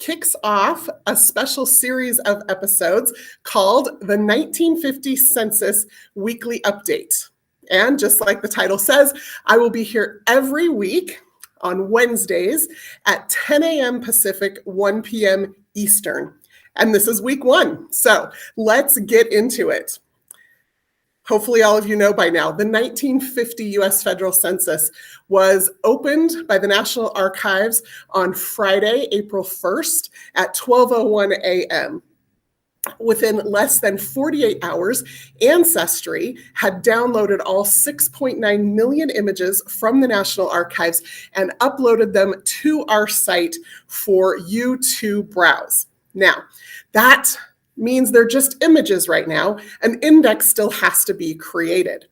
kicks off a special series of episodes called the 1950 Census Weekly Update. And just like the title says, I will be here every week on Wednesdays at 10 a.m. Pacific, 1 p.m. Eastern. And this is week 1. So let's get into it. Hopefully all of you know by now, the 1950 U.S. federal census was opened by the National Archives on Friday, April 1st at 12:01 a.m. Within less than 48 hours, Ancestry had downloaded all 6.9 million images from the National Archives and uploaded them to our site for you to browse. Now, that means they're just images right now. An index still has to be created.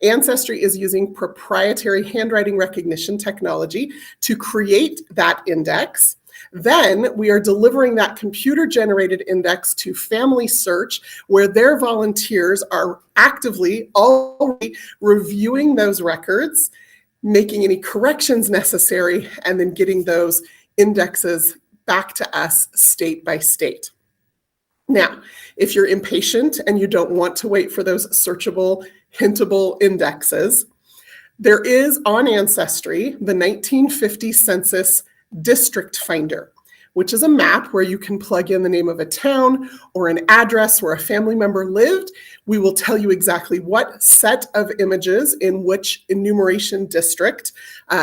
Ancestry is using proprietary handwriting recognition technology to create that index. Then we are delivering that computer-generated index to Family Search, where their volunteers are actively already reviewing those records, making any corrections necessary, and then getting those indexes back to us state by state. Now, if you're impatient and you don't want to wait for those searchable, hintable indexes, there is on Ancestry the 1950 Census District Finder, which is a map where you can plug in the name of a town or an address where a family member lived. We will tell you exactly what set of images in which enumeration district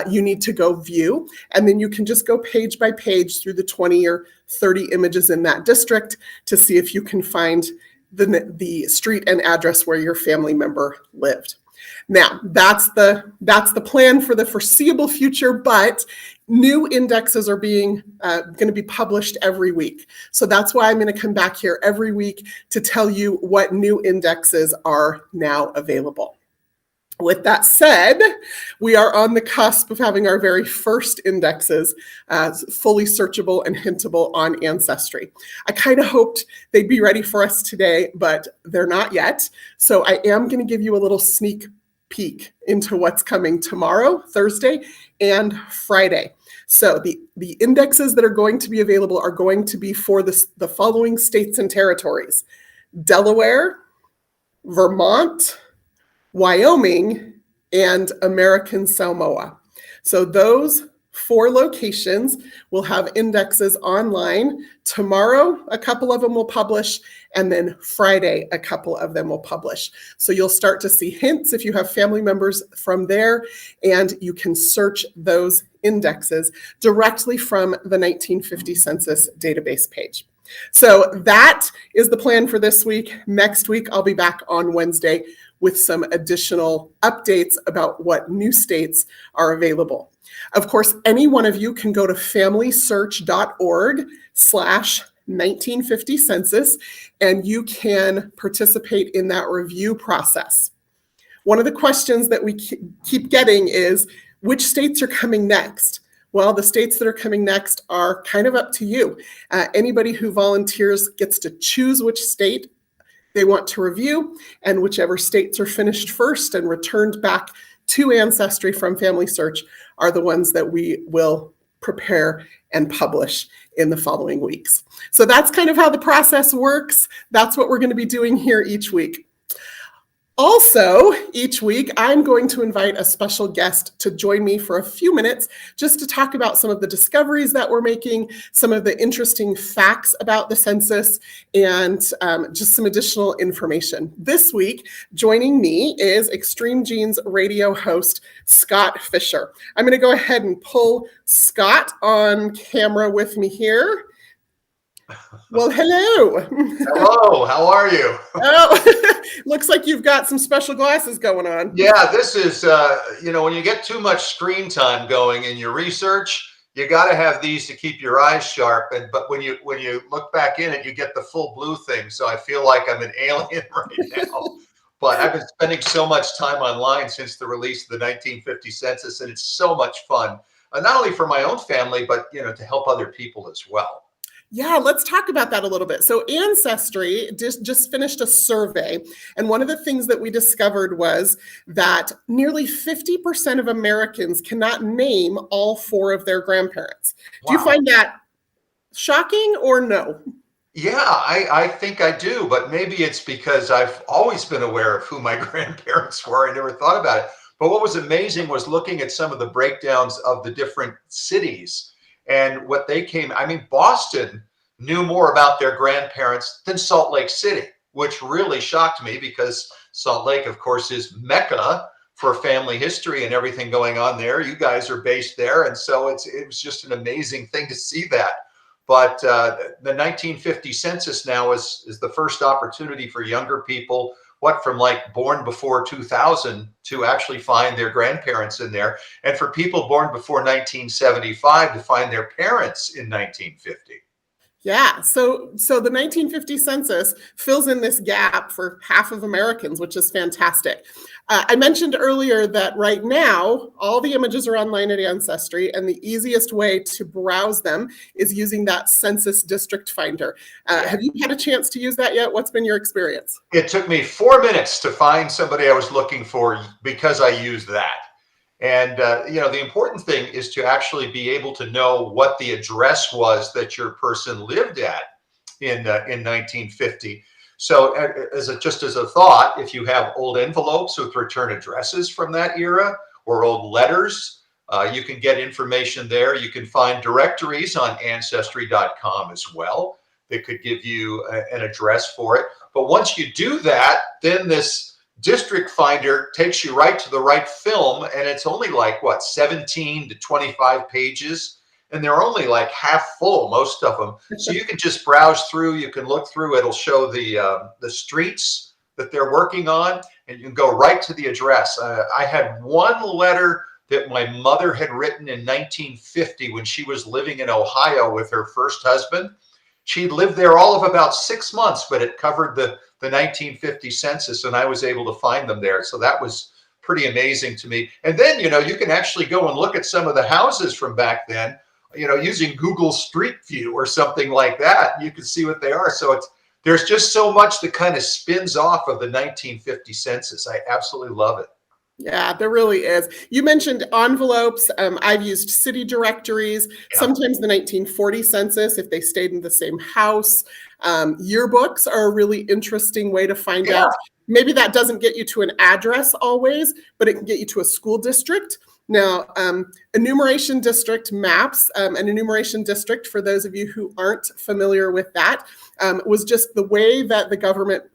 you need to go view. And then you can just go page by page through the 20 or 30 images in that district to see if you can find the street and address where your family member lived. Now, that's the plan for the foreseeable future, but new indexes are going to be published every week. So that's why I'm going to come back here every week to tell you what new indexes are now available. With that said, we are on the cusp of having our very first indexes fully searchable and hintable on Ancestry. I kind of hoped they'd be ready for us today, but they're not yet. So I am going to give you a little sneak peek into what's coming tomorrow, Thursday, and Friday. So the indexes that are going to be available are going to be for the following states and territories: Delaware, Vermont, Wyoming, and American Samoa. So those 4 locations will have indexes online. Tomorrow, a couple of them will publish, and then Friday, a couple of them will publish. So you'll start to see hints if you have family members from there, and you can search those indexes directly from the 1950 Census database page. So that is the plan for this week. Next week, I'll be back on Wednesday with some additional updates about what new states are available. Of course, any one of you can go to familysearch.org/1950 census, and you can participate in that review process. One of the questions that we keep getting is, which states are coming next? Well, the states that are coming next are kind of up to you. Anybody who volunteers gets to choose which state they want to review, and whichever states are finished first and returned back to Ancestry from Family Search are the ones that we will prepare and publish in the following weeks. So that's kind of how the process works. That's what we're going to be doing here each week. Also, each week, I'm going to invite a special guest to join me for a few minutes just to talk about some of the discoveries that we're making, some of the interesting facts about the census, and just some additional information. This week, joining me is Extreme Genes radio host Scott Fisher. I'm going to go ahead and pull Scott on camera with me here. Well, hello. Hello, how are you? Oh, looks like you've got some special glasses going on. Yeah, this is, when you get too much screen time going in your research, you got to have these to keep your eyes sharp. But when you look back in it, you get the full blue thing. So I feel like I'm an alien right now. But I've been spending so much time online since the release of the 1950 census, and it's so much fun, not only for my own family, but to help other people as well. Yeah, let's talk about that a little bit. So Ancestry just finished a survey, and one of the things that we discovered was that nearly 50% of Americans cannot name all 4 of their grandparents. Wow. Do you find that Shocking or no? Yeah, I think I do, but maybe it's because I've always been aware of who my grandparents were. I never thought about it. But what was amazing was looking at some of the breakdowns of the different cities and what they came. I mean, Boston knew more about their grandparents than Salt Lake City, which really shocked me because Salt Lake, of course, is Mecca for family history and everything going on there. You guys are based there. And so it was just an amazing thing to see that. But the 1950 census now is the first opportunity for younger people, from like born before 2000, to actually find their grandparents in there, and for people born before 1975 to find their parents in 1950. Yeah, so the 1950 census fills in this gap for half of Americans, which is fantastic. I mentioned earlier that right now, all the images are online at Ancestry, and the easiest way to browse them is using that Census District Finder. Have you had a chance to use that yet? What's been your experience? It took me 4 minutes to find somebody I was looking for because I used that. And, the important thing is to actually be able to know what the address was that your person lived at in 1950. So just as a thought, if you have old envelopes with return addresses from that era or old letters, you can get information there. You can find directories on Ancestry.com as well that could give you an address for it. But once you do that, then this district finder takes you right to the right film, and it's only like 17 to 25 pages, and they're only like half full, most of them. So you can just browse through, you can look through, it'll show the streets that they're working on, and you can go right to the address. I had one letter that my mother had written in 1950 when she was living in Ohio with her first husband. She lived there all of about 6 months, but it covered the 1950 census, and I was able to find them there. So that was pretty amazing to me. And then, you can actually go and look at some of the houses from back then, using Google Street View or something like that. You can see what they are. So there's just so much that kind of spins off of the 1950 census. I absolutely love it. Yeah, there really is. You mentioned envelopes. I've used city directories, sometimes the 1940 census if they stayed in the same house. Yearbooks are a really interesting way to find out. Maybe that doesn't get you to an address always, but it can get you to a school district. Now, enumeration district maps, an enumeration district, for those of you who aren't familiar with that, was just the way that the government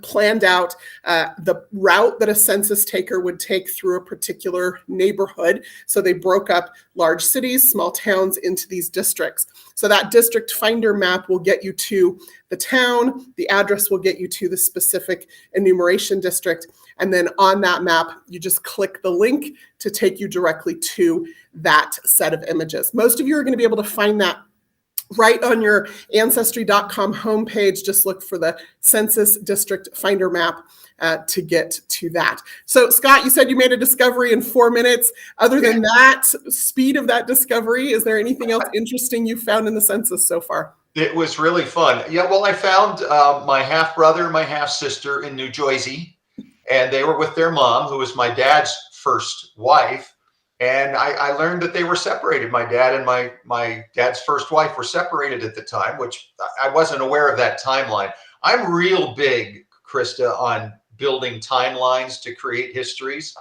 planned out the route that a census taker would take through a particular neighborhood. So they broke up large cities, small towns into these districts. So that district finder map will get you to the town, the address will get you to the specific enumeration district. And then on that map, you just click the link to take you directly to that set of images. Most of you are going to be able to find that right on your Ancestry.com homepage. Just look for the Census District Finder map to get to that. So, Scott, you said you made a discovery in 4 minutes. Other than that speed of that discovery, is there anything else interesting you found in the census so far? It was really fun. Yeah, well, I found my half brother, my half sister in New Jersey, and they were with their mom, who was my dad's first wife. And I learned that they were separated. My dad and my dad's first wife were separated at the time, which I wasn't aware of that timeline. I'm real big, Crista, on building timelines to create histories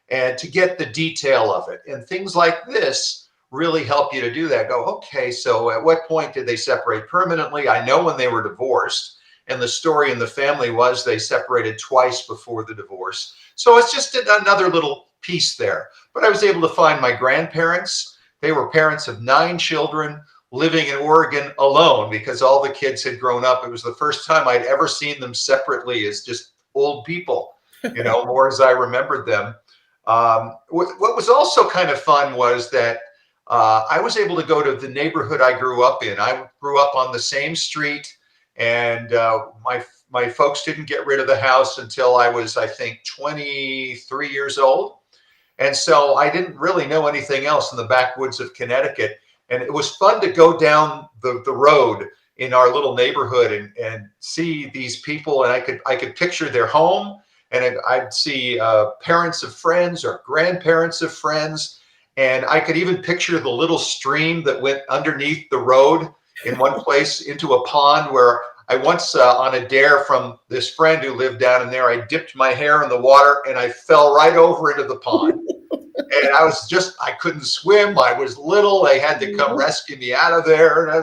and to get the detail of it. And things like this really help you to do that. Go, okay, so at what point did they separate permanently? I know when they were divorced. And the story in the family was they separated twice before the divorce. So it's just another little piece there. But I was able to find my grandparents. They were parents of 9 children living in Oregon alone because all the kids had grown up. It was the first time I'd ever seen them separately as just old people, more as I remembered them. What was also kind of fun was that I was able to go to the neighborhood I grew up in. I grew up on the same street, and my folks didn't get rid of the house until I was, I think, 23 years old. And so I didn't really know anything else in the backwoods of Connecticut. And it was fun to go down the road in our little neighborhood and see these people. And I could picture their home, and I'd see parents of friends or grandparents of friends. And I could even picture the little stream that went underneath the road in one place into a pond where I once, on a dare from this friend who lived down in there, I dipped my hair in the water and I fell right over into the pond. And I couldn't swim. I was little. They had to come rescue me out of there. And I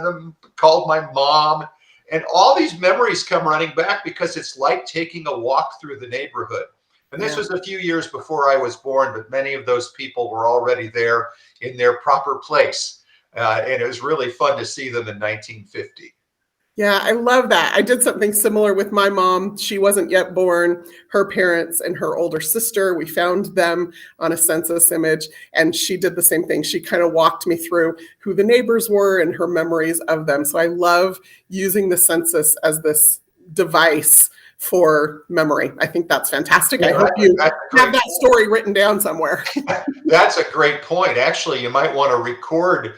called my mom. And all these memories come running back because it's like taking a walk through the neighborhood. And this was a few years before I was born, but many of those people were already there in their proper place. And it was really fun to see them in 1950. Yeah, I love that. I did something similar with my mom. She wasn't yet born. Her parents and her older sister, we found them on a census image, and she did the same thing. She kind of walked me through who the neighbors were and her memories of them. So I love using the census as this device for memory. I think that's fantastic. I hope you have that story written down somewhere. That's a great point. Actually, you might want to record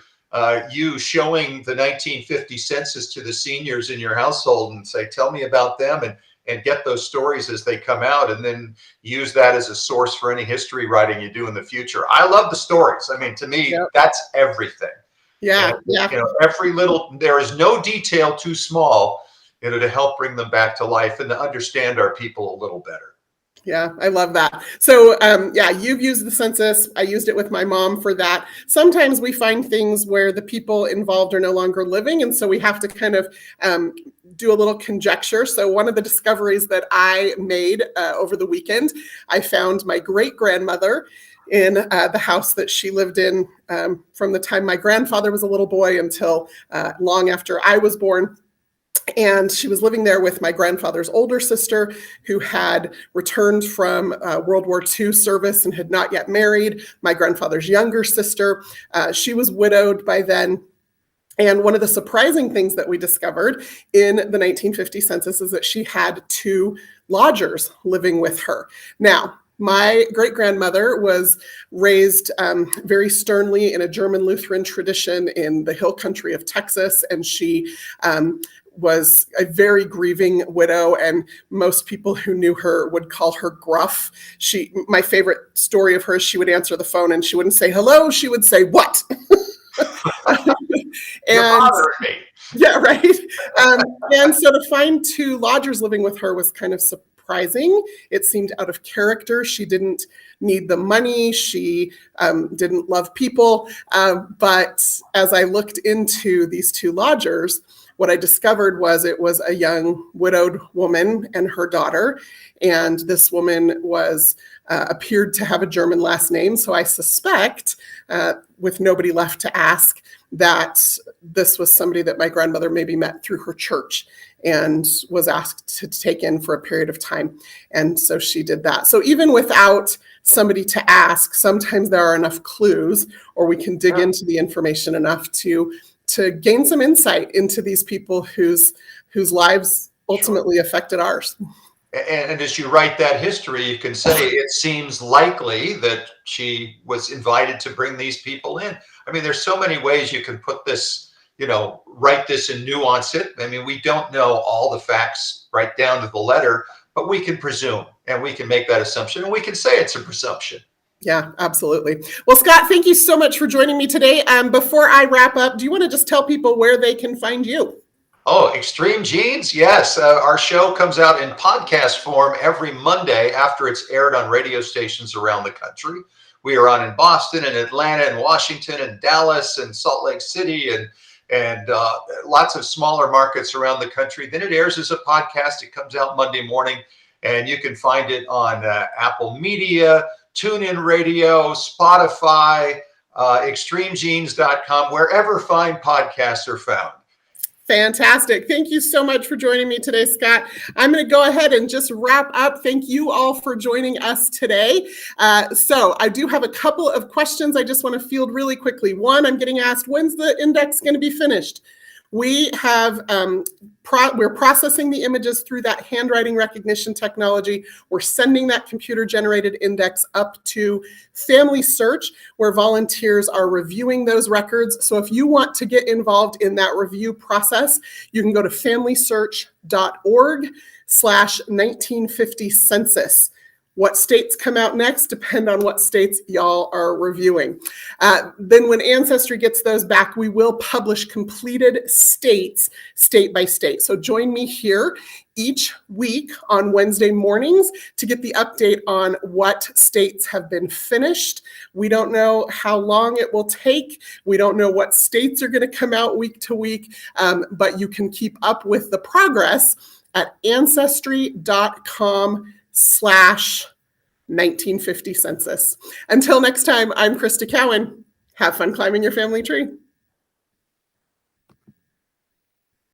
you showing the 1950 census to the seniors in your household and say, tell me about them, and get those stories as they come out, and then use that as a source for any history writing you do in the future. I love the stories. I mean, to me, that's everything. Yeah. There is no detail too small, to help bring them back to life and to understand our people a little better. Yeah, I love that. So you've used the census. I used it with my mom for that. Sometimes we find things where the people involved are no longer living, and so we have to kind of do a little conjecture. So one of the discoveries that I made over the weekend, I found my great-grandmother in the house that she lived in from the time my grandfather was a little boy until long after I was born. And she was living there with my grandfather's older sister, who had returned from World War II service and had not yet married. My grandfather's younger sister, she was widowed by then. And one of the surprising things that we discovered in the 1950 census is that she had 2 lodgers living with her. Now, my great-grandmother was raised very sternly in a German Lutheran tradition in the hill country of Texas, and she was a very grieving widow, and most people who knew her would call her gruff. My favorite story of hers, she would answer the phone and she wouldn't say hello, she would say, "What?" You're bothering me. Yeah, right. And so to find 2 lodgers living with her was kind of surprising. It seemed out of character. She didn't need the money. She didn't love people. But as I looked into these 2 lodgers, what I discovered was it was a young widowed woman and her daughter. And this woman appeared to have a German last name. So I suspect, with nobody left to ask, that this was somebody that my grandmother maybe met through her church and was asked to take in for a period of time. And so she did that. So even without somebody to ask, sometimes there are enough clues, or we can dig into the information enough to gain some insight into these people whose lives ultimately affected ours. And as you write that history, you can say it seems likely that she was invited to bring these people in. I mean, there's so many ways you can put this, write this and nuance it. I mean, we don't know all the facts right down to the letter, but we can presume, and we can make that assumption, and we can say it's a presumption. Yeah, absolutely. Well, Scott, thank you so much for joining me today. Before I wrap up, do you want to just tell people where they can find you? Oh, Extreme Genes? Yes. Our show comes out in podcast form every Monday after it's aired on radio stations around the country. We are on in Boston and Atlanta and Washington and Dallas and Salt Lake City and lots of smaller markets around the country. Then it airs as a podcast. It comes out Monday morning, and you can find it on Apple Media, TuneIn Radio, Spotify, extremegenes.com, wherever fine podcasts are found. Fantastic. Thank you so much for joining me today, Scott. I'm going to go ahead and just wrap up. Thank you all for joining us today. So I do have a couple of questions I just want to field really quickly. One, I'm getting asked, when's the index going to be finished? We have, we're processing the images through that handwriting recognition technology. We're sending that computer-generated index up to Family Search, where volunteers are reviewing those records. So if you want to get involved in that review process, you can go to familysearch.org/1950 census. What states come out next depend on what states y'all are reviewing. Then when Ancestry gets those back, we will publish completed states, state by state. So join me here each week on Wednesday mornings to get the update on what states have been finished. We don't know how long it will take. We don't know what states are going to come out week to week, but you can keep up with the progress at ancestry.com/1950 census. Until next time, I'm Crista Cowan. Have fun climbing your family tree.